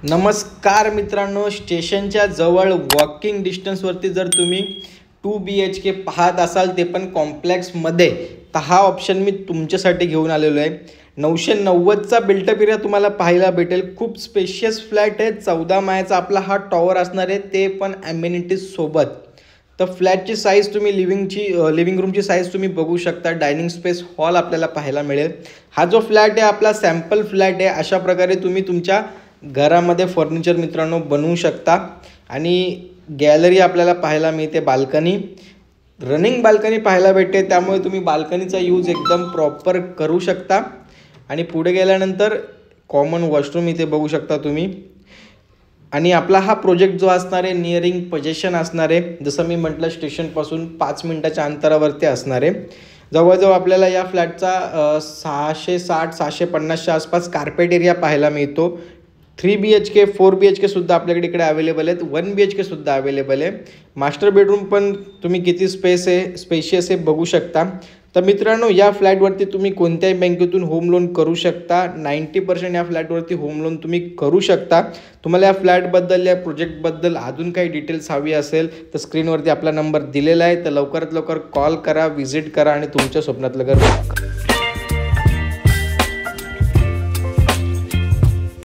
नमस्कार मित्रांनो, स्टेशनच्या जवळ वॉकिंग डिस्टन्सवरती जर तुम्ही 2 BHK पाहत असाल, ते पण कॉम्प्लेक्समध्ये, तर हा ऑप्शन मी तुमच्यासाठी घेऊन आलेलो आहे. 990चा बिल्टअप एरिया तुम्हाला पाहायला भेटेल. खूप स्पेशियस फ्लॅट आहे. 14 माळ्याचा आपला हा टॉवर असणार आहे, ते पण ॲम्युनिटीज सोबत. तर फ्लॅटची साईज तुम्ही लिव्हिंग रूमची साईज तुम्ही बघू शकता. डायनिंग स्पेस हॉल आपल्याला पाहायला मिळेल. हा जो फ्लॅट आहे आपला सॅम्पल फ्लॅट आहे. अशा प्रकारे तुम्ही तुमच्या घरामध्ये फर्निचर मित्रांनो बनवू शकता. आणि गॅलरी आपल्याला पाहायला मिळते. बाल्कनी, रनिंग बाल्कनी पाहायला भेटते, त्यामुळे तुम्ही बाल्कनीचा यूज एकदम प्रॉपर करू शकता. आणि पुढे गेल्यानंतर कॉमन वॉशरूम इथे बघू शकता तुम्ही. आणि आपला हा प्रोजेक्ट जो असणार आहे नियरिंग पोझिशन असणार आहे. जसं मी म्हटलं, स्टेशनपासून 5 मिनिटाच्या अंतरावरती असणार आहे. जवळजवळ आपल्याला या फ्लॅटचा 660-650च्या आसपास कार्पेट एरिया पाहायला मिळतो. 3 BHK 4 BHK सुद्धा आपल्याकडे इकडे अवेलेबल आहेत. 1 BHK सुद्धा अवेलेबल आहे. मास्टर बेडरूम पण तुम्ही किती स्पेशियस आहे बघू शकता. तर मित्रांनो, या फ्लॅटवरती तुम्ही कोणत्याही बँकेतून होम लोन करू शकता. 90% या फ्लॅटवरती होम लोन तुम्ही करू शकता. तुम्हाला या फ्लॅटबद्दल, या प्रोजेक्टबद्दल अजून काही डिटेल्स हवी असेल तर स्क्रीनवरती आपला नंबर दिलेला आहे. तर लवकरात लवकर कॉल करा, व्हिजिट करा आणि तुमच्या स्वप्नातलं घर